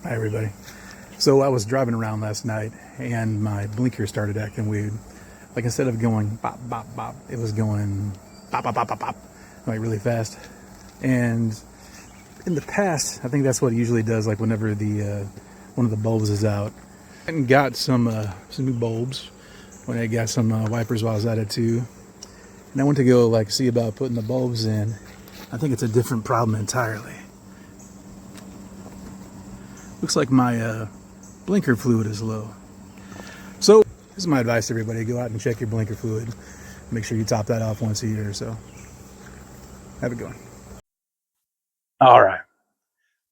Hi everybody. So I was driving around last night and my blinker started acting weird. Like instead of going bop bop bop, it was going bop bop bop bop bop, like really fast. And in the past, I think that's what it usually does. Like whenever the one of the bulbs is out, and got some new bulbs. When I got some wipers while I was at it too, and I went to go like see about putting the bulbs in. I think it's a different problem entirely. Looks like my blinker fluid is low. So this is my advice to everybody: go out and check your blinker fluid. Make sure you top that off once a year or so. Have a good one. All right.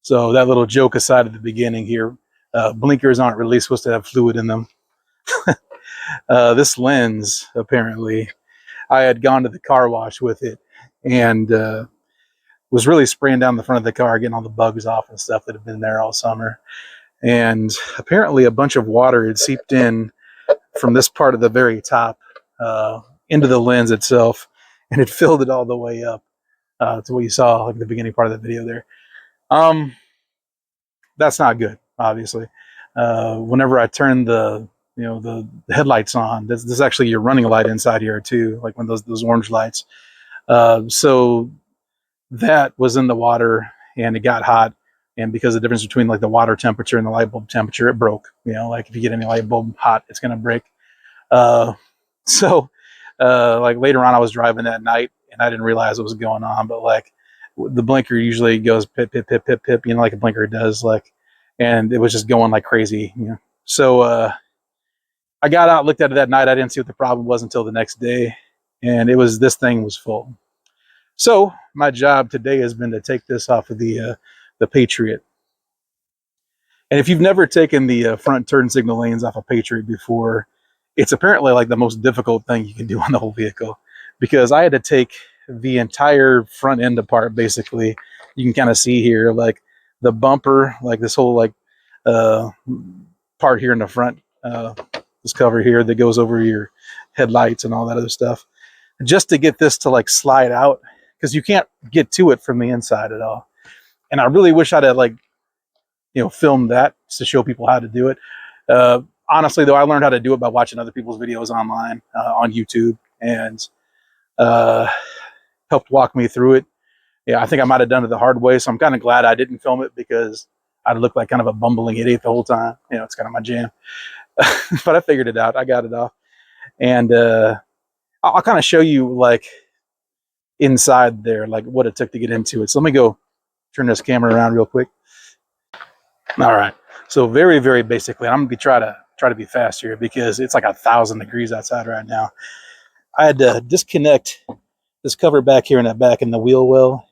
So that little joke aside at the beginning here, blinkers aren't really supposed to have fluid in them. This lens, apparently, I had gone to the car wash with it and was really spraying down the front of the car, getting all the bugs off and stuff that have been there all summer. And apparently a bunch of water had seeped in from this part of the very top into the lens itself, and it filled it all the way up to what you saw like the beginning part of the video there. That's not good, obviously. Whenever I turn the headlights on, this is actually your running light inside here too, like when those orange lights. So that was in the water and it got hot, and because of the difference between like the water temperature and the light bulb temperature, it broke. Like if you get any light bulb hot, it's gonna break. So like later on I was driving that night and I didn't realize what was going on, but like the blinker usually goes pip pip pip pip pip, like a blinker does, like, and it was just going like crazy. So I got out, looked at it that night. I didn't see what the problem was until the next day, and this thing was full. So my job today has been to take this off of the Patriot. And if you've never taken the front turn signal lanes off a Patriot before, it's apparently like the most difficult thing you can do on the whole vehicle, because I had to take the entire front end apart. Basically, you can kind of see here, like the bumper, like this whole like part here in the front, this cover here that goes over your headlights and all that other stuff, just to get this to like slide out, because you can't get to it from the inside at all. And I really wish I'd have like filmed that to show people how to do it. Honestly though, I learned how to do it by watching other people's videos online on YouTube, and helped walk me through it. I think I might have done it the hard way, so I'm kind of glad I didn't film it, because I'd look like kind of a bumbling idiot the whole time. It's kind of my jam. But I figured it out. I got it off, and I'll kind of show you like inside there, like what it took to get into it. So let me go turn this camera around real quick. All right. So very, very basically, I'm gonna try to be fast here because it's like 1,000 degrees outside right now. I had to disconnect this cover back here in that back in the wheel well,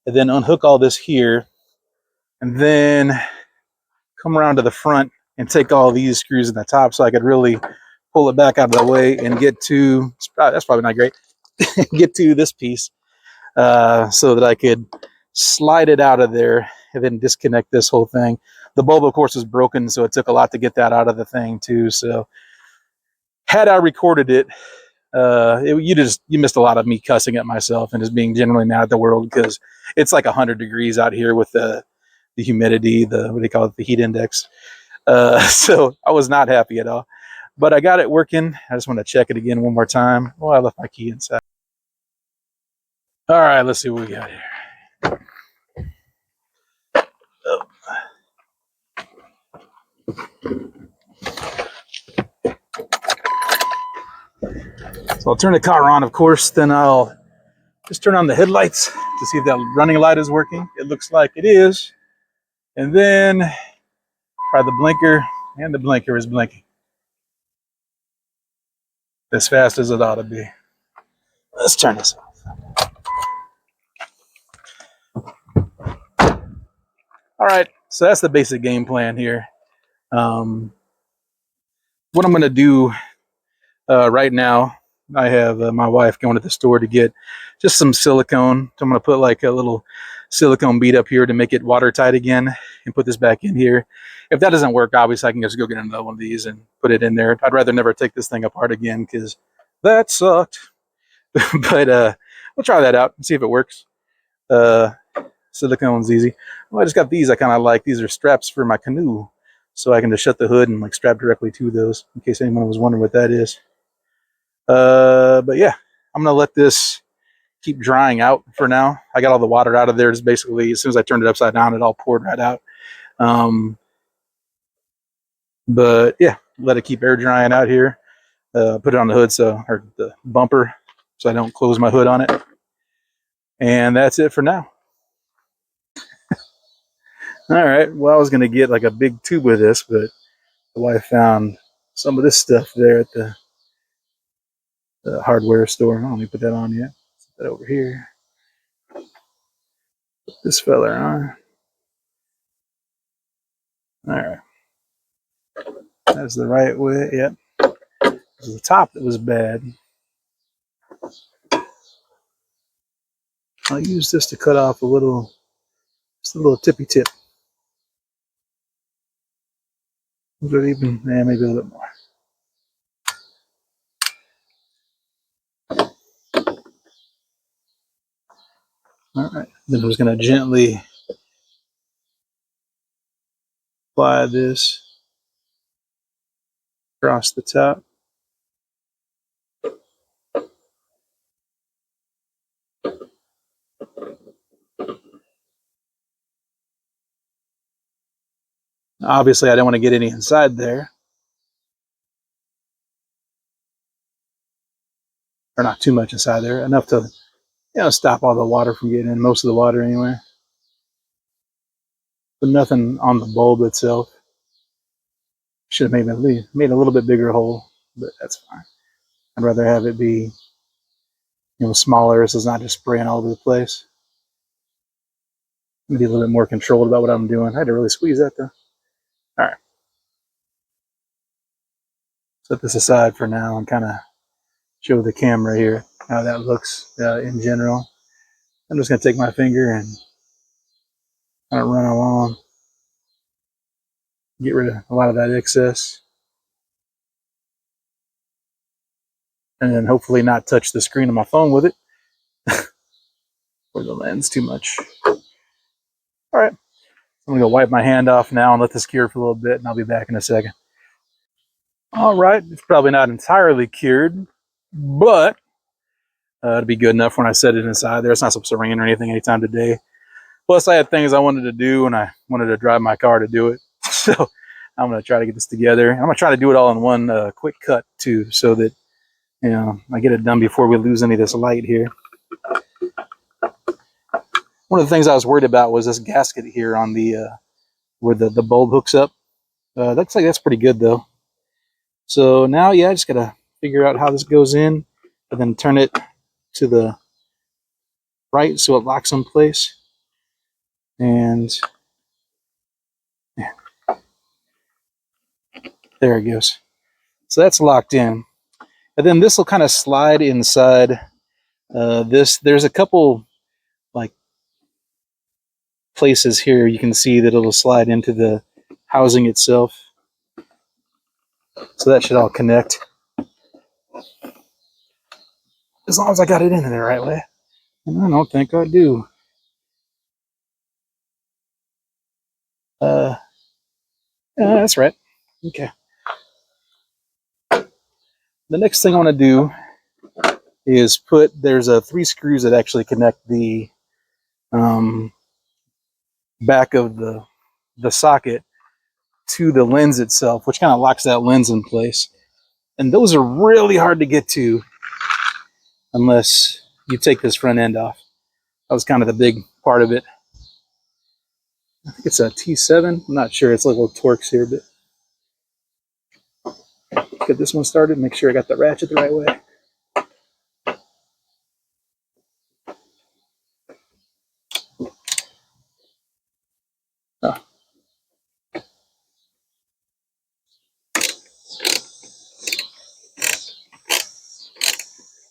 and then unhook all this here, and then come around to the front and take all these screws in the top so I could really pull it back out of the way and get to, that's probably not great, get to this piece so that I could slide it out of there and then disconnect this whole thing. The bulb, of course, is broken, so it took a lot to get that out of the thing too. So had I recorded it, you missed a lot of me cussing at myself and just being generally mad at the world, because it's like 100 degrees out here with the humidity, what do they call it, the heat index. So I was not happy at all, but I got it working. I just want to check it again one more time. Oh, I left my key inside. All right, let's see what we got here. Oh. So I'll turn the car on, of course, then I'll just turn on the headlights to see if that running light is working. It looks like it is. And then try the blinker, and the blinker is blinking as fast as it ought to be. Let's turn this off. All right, so that's the basic game plan here. What I'm going to do right now, I have my wife going to the store to get just some silicone. So I'm going to put like a little silicone bead up here to make it watertight again and put this back in here. If that doesn't work, obviously I can just go get another one of these and put it in there. I'd rather never take this thing apart again because that sucked. But we'll try that out and see if it works. Silicone's easy. Well, I just got these I kind of like. These are straps for my canoe, so I can just shut the hood and like strap directly to those, in case anyone was wondering what that is. But yeah, I'm gonna let this keep drying out for now. I got all the water out of there. Just basically, as soon as I turned it upside down, it all poured right out. But yeah, let it keep air drying out here. Put it on the hood, or the bumper, so I don't close my hood on it. And that's it for now. All right. Well, I was gonna get like a big tube with this, but the wife found some of this stuff there at the hardware store. Let me put that on yet. Put that over here. Put this fella on. All right. That's the right way. Yep. It was the top that was bad. I'll use this to cut off just a little tippy tip. Maybe a little bit more. All right. Then I'm just going to gently apply this across the top. Obviously, I don't want to get any inside there. Or not too much inside there. Enough to, stop all the water from getting in. Most of the water anyway. But nothing on the bulb itself. Should have made a little bit bigger hole, but that's fine. I'd rather have it be, smaller, so it's not just spraying all over the place. Be a little bit more controlled about what I'm doing. I had to really squeeze that though. All right. Set this aside for now and kind of show the camera here how that looks in general. I'm just going to take my finger and kind of run along, get rid of a lot of that excess, and then hopefully not touch the screen of my phone with it or the lens too much. All right. I'm going to go wipe my hand off now and let this cure for a little bit, and I'll be back in a second. All right. It's probably not entirely cured, but it'll be good enough when I set it inside there. It's not supposed to rain or anything anytime today. Plus, I had things I wanted to do, and I wanted to drive my car to do it. So I'm going to try to get this together. I'm going to try to do it all in one quick cut, too, so that, I get it done before we lose any of this light here. One of the things I was worried about was this gasket here on the where the bulb hooks up. Looks like that's pretty good, though. So now, I just got to figure out how this goes in, and then turn it to the right so it locks in place. And there it goes. So that's locked in. And then this will kind of slide inside this. There's a couple like places here you can see that it'll slide into the housing itself. So that should all connect. As long as I got it in the right way. And I don't think I do. Yeah, that's right. Okay. The next thing I want to do is there's 3 screws that actually connect the back of the socket to the lens itself, which kind of locks that lens in place. And those are really hard to get to unless you take this front end off. That was kind of the big part of it. I think it's a T7. I'm not sure. It's a little Torx here, but get this one started. Make sure I got the ratchet the right way. Oh.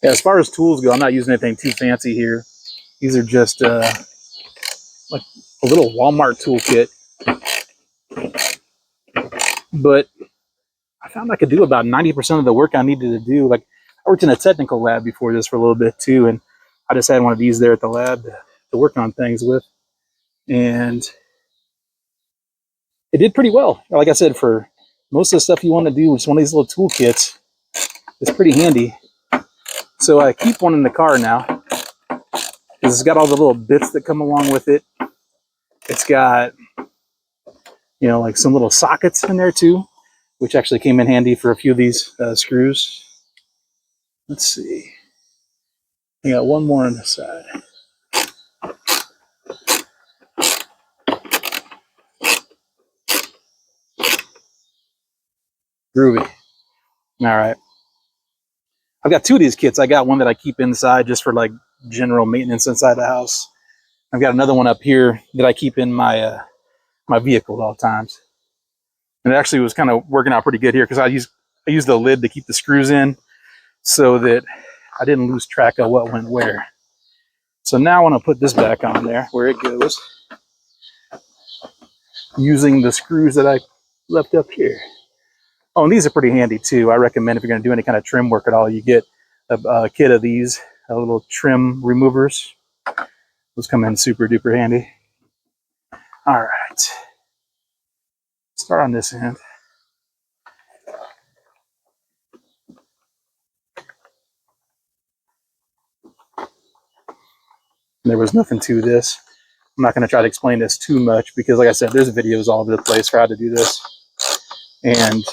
Yeah, as far as tools go, I'm not using anything too fancy here. These are just like a little Walmart toolkit. But I found I could do about 90% of the work I needed to do. Like, I worked in a technical lab before this for a little bit too, and I just had one of these there at the lab to work on things with. and it did pretty well. Like I said, for most of the stuff you want to do with one of these little toolkits, it's pretty handy. So I keep one in the car now because it's got all the little bits that come along with it. It's got, like some little sockets in there too, which actually came in handy for a few of these screws. Let's see. I got one more on the side. Groovy. All right. I've got two of these kits. I got one that I keep inside just for like general maintenance inside the house. I've got another one up here that I keep in my my vehicle at all times. And it actually was kind of working out pretty good here because I used the lid to keep the screws in so that I didn't lose track of what went where. So now I want to put this back on there where it goes using the screws that I left up here. Oh, and these are pretty handy too. I recommend if you're going to do any kind of trim work at all, you get a kit of these little trim removers. Those come in super duper handy. All right. Start on this end. There was nothing to this. I'm not going to try to explain this too much because, like I said, there's videos all over the place for how to do this. And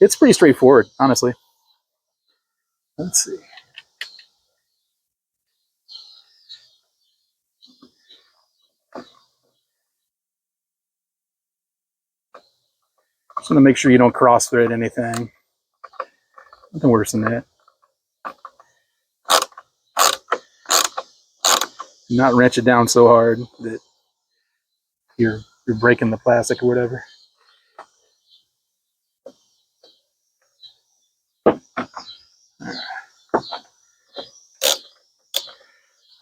it's pretty straightforward, honestly. Let's see. Just want to make sure you don't cross thread anything. Nothing worse than that. Not wrench it down so hard that you're breaking the plastic or whatever.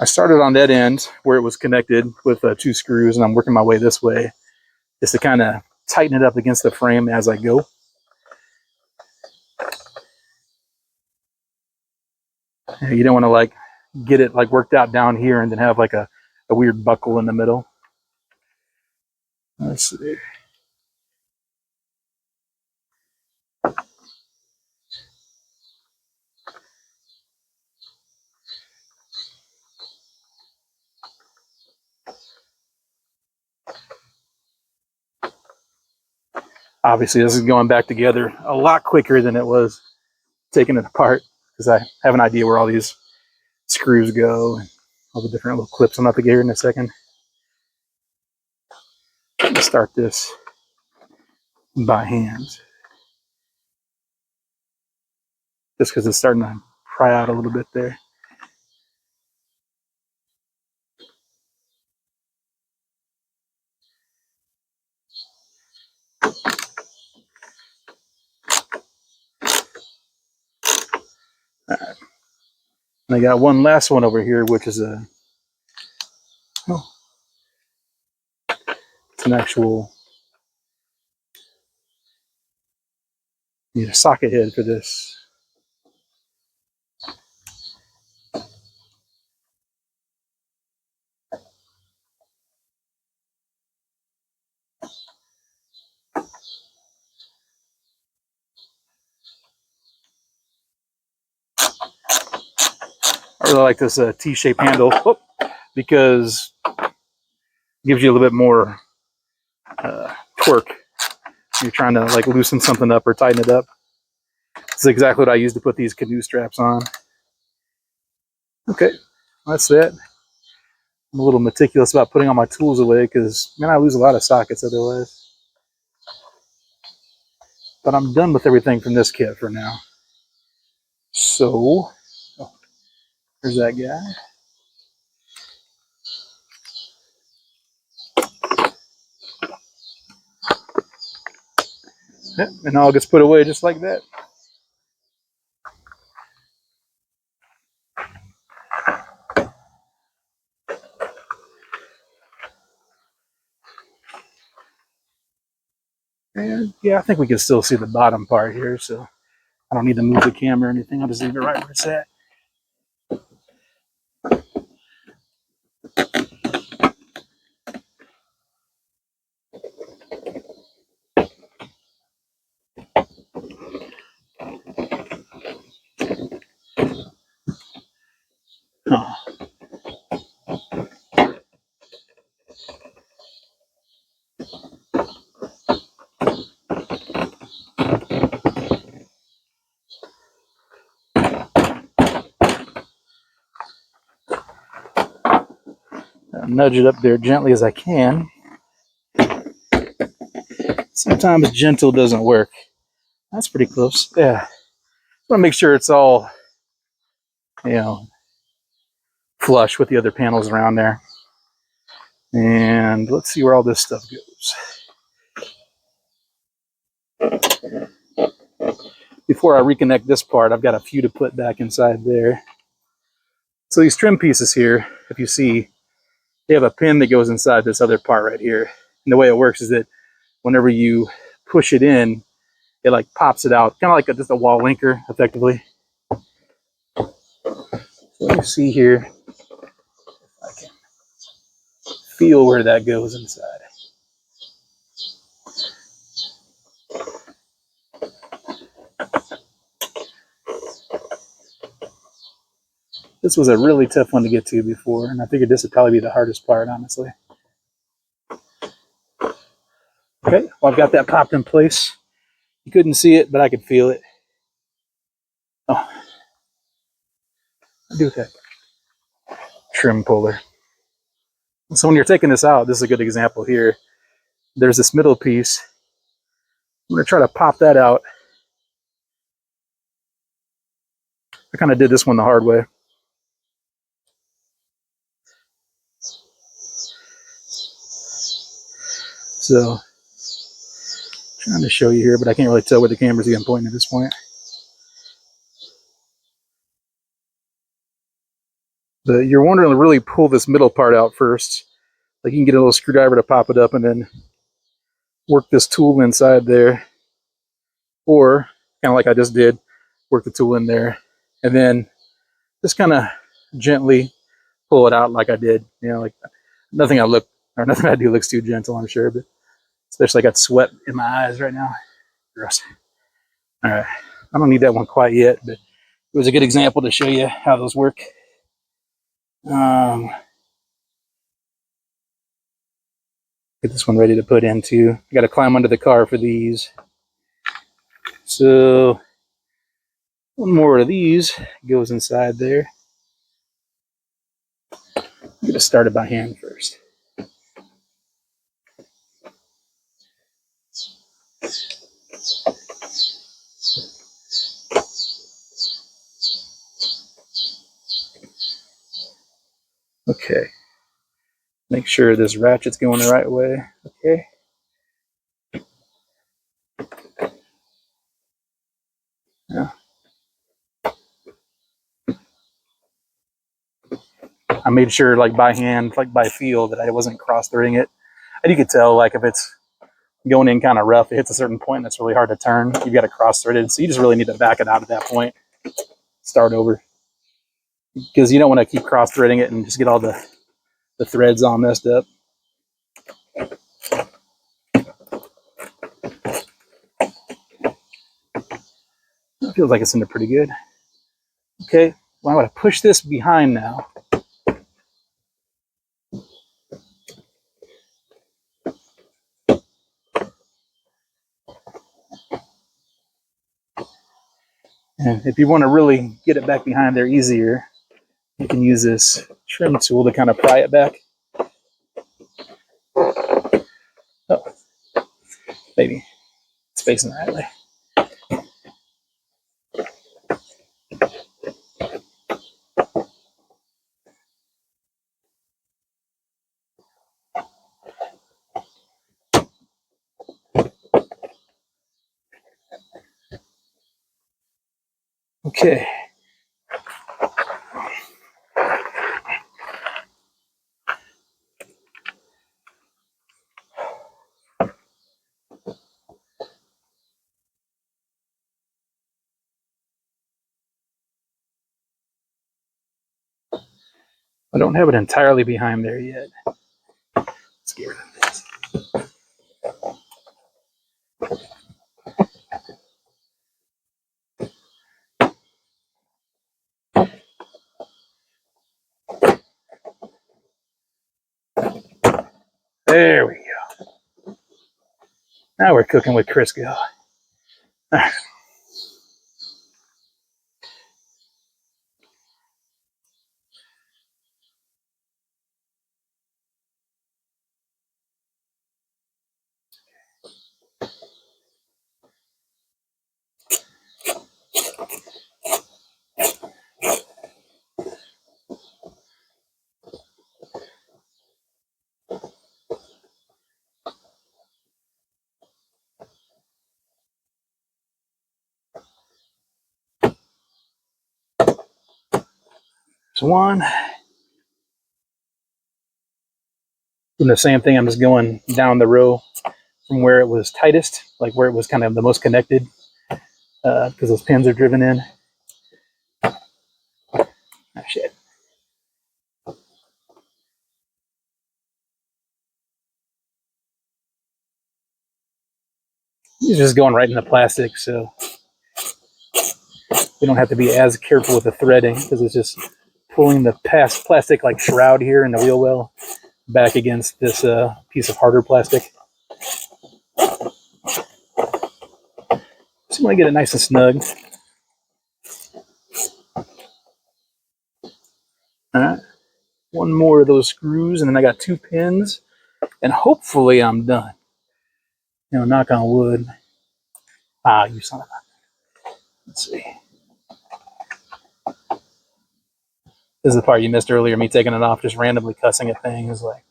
I started on that end where it was connected with two screws, and I'm working my way this way just to kind of tighten it up against the frame as I go. You don't want to like get it like worked out down here and then have like a weird buckle in the middle. Let's see. Obviously, this is going back together a lot quicker than it was taking it apart because I have an idea where all these screws go and all the different little clips. I'm about to get here in a second. I'm going to start this by hand just because it's starting to pry out a little bit there. All right. And I got one last one over here, which is it's an actual socket head for this. I really like this T-shaped handle because it gives you a little bit more torque. You're trying to like loosen something up or tighten it up. This is exactly what I use to put these canoe straps on. Okay, that's it. I'm a little meticulous about putting all my tools away because, man, I lose a lot of sockets otherwise. But I'm done with everything from this kit for now. So, there's that guy. Yep, and all gets put away just like that. And yeah, I think we can still see the bottom part here, so I don't need to move the camera or anything. I'll just leave it right where it's at. nudge it up there gently as I can. Sometimes gentle doesn't work. That's pretty close. Yeah. I want to make sure it's all, flush with the other panels around there. And let's see where all this stuff goes. Before I reconnect this part, I've got a few to put back inside there. So these trim pieces here, if you see, they have a pin that goes inside this other part right here. And the way it works is that whenever you push it in, it like pops it out, kind of like just a wall linker, effectively. So let me see here if I can feel where that goes inside. This was a really tough one to get to before, and I figured this would probably be the hardest part, honestly. Okay, well, I've got that popped in place. You couldn't see it, but I could feel it. Oh, I do that trim puller. So when you're taking this out, this is a good example here. There's this middle piece. I'm going to try to pop that out. I kind of did this one the hard way. So, trying to show you here, but I can't really tell where the camera's even pointing at this point. But you're wanting to really pull this middle part out first. Like you can get a little screwdriver to pop it up and then work this tool inside there. Or, kind of like I just did, work the tool in there. And then just kind of gently pull it out like I did. Like nothing I do looks too gentle, I'm sure, but especially I got sweat in my eyes right now. Gross. All right, I don't need that one quite yet, but it was a good example to show you how those work. Get this one ready to put into. I got to climb under the car for these. So one more of these goes inside there. I'm going to start it by hand first. Okay. Make sure this ratchet's going the right way. Okay. Yeah. I made sure, like by hand, like by feel, that I wasn't cross-threading it. And you could tell, like if it's going in kind of rough, it hits a certain point that's really hard to turn. You've got to cross-thread it. So you just really need to back it out at that point. Start over. Because you don't want to keep cross-threading it and just get all the threads all messed up. It feels like it's in there pretty good. Okay, well, I'm going to push this behind now. And if you want to really get it back behind there easier, you can use this trim tool to kind of pry it back. Oh, maybe it's facing the right way. Okay. I don't have it entirely behind there yet. Let's get rid of this. There we go. Now we're cooking with Crisco. There's one. Doing the same thing. I'm just going down the row from where it was tightest, like where it was kind of the most connected, because those pins are driven in. Ah, shit. It's just going right in the plastic, so we don't have to be as careful with the threading because it's just pulling the plastic like shroud here in the wheel well back against this piece of harder plastic. Just want to get it nice and snug. All right, one more of those screws, and then I got 2 pins, and hopefully I'm done. You know, knock on wood. Ah, you son of a... Let's see. This is the part you missed earlier, me taking it off, just randomly cussing at things, like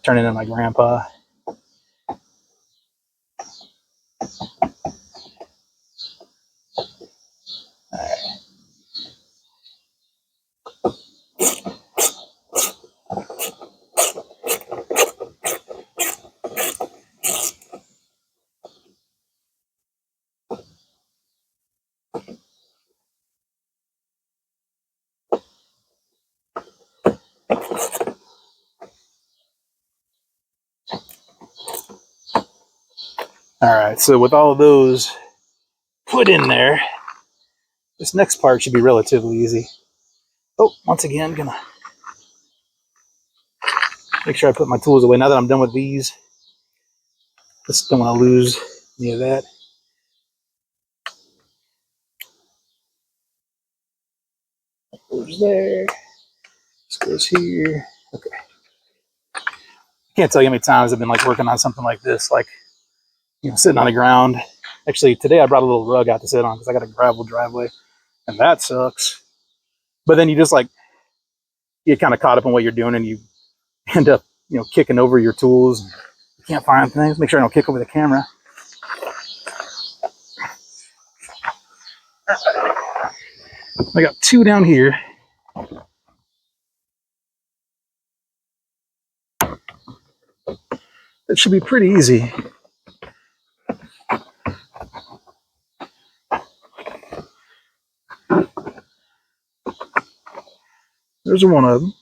turning into my grandpa. All right, so with all of those put in there, this next part should be relatively easy. Oh, once again, gonna make sure I put my tools away. Now that I'm done with these, just don't want to lose any of that. Goes there. This goes here. Okay. Can't tell you how many times I've been like working on something like this, like, you know, sitting on the ground. Actually, today I brought a little rug out to sit on because I got a gravel driveway, and that sucks. But then you just like get kind of caught up in what you're doing, and you end up, you know, kicking over your tools. You can't find things. Make sure I don't kick over the camera. I got 2 down here. That should be pretty easy. There's one of them.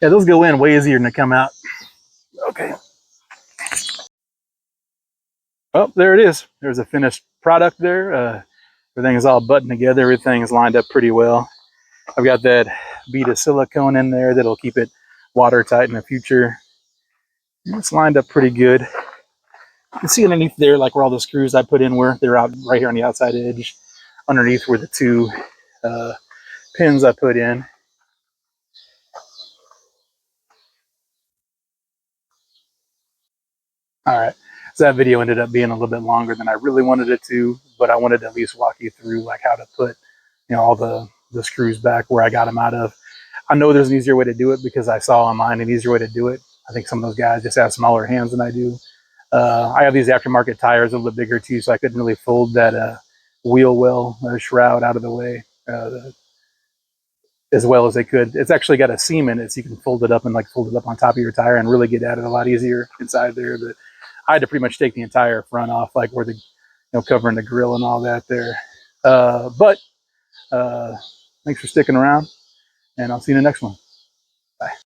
Yeah, those go in way easier than they come out. Okay. Oh, there it is. There's a finished product there. Everything is all buttoned together. Everything is lined up pretty well. I've got that bead of silicone in there that'll keep it watertight in the future. It's lined up pretty good. You can see underneath there, like where all the screws I put in were. They're out right here on the outside edge. Underneath were the 2 pins I put in. All right. So that video ended up being a little bit longer than I really wanted it to, but I wanted to at least walk you through like how to put, you know, all the screws back where I got them out of. I know there's an easier way to do it because I saw online an easier way to do it. I think some of those guys just have smaller hands than I do. I have these aftermarket tires a little bit bigger too, so I couldn't really fold that wheel well shroud out of the way as well as they could. It's actually got a seam in it, so you can fold it up and like fold it up on top of your tire and really get at it a lot easier inside there. But I had to pretty much take the entire front off, like where the, you know, covering the grill and all that there. But thanks for sticking around, and I'll see you in the next one.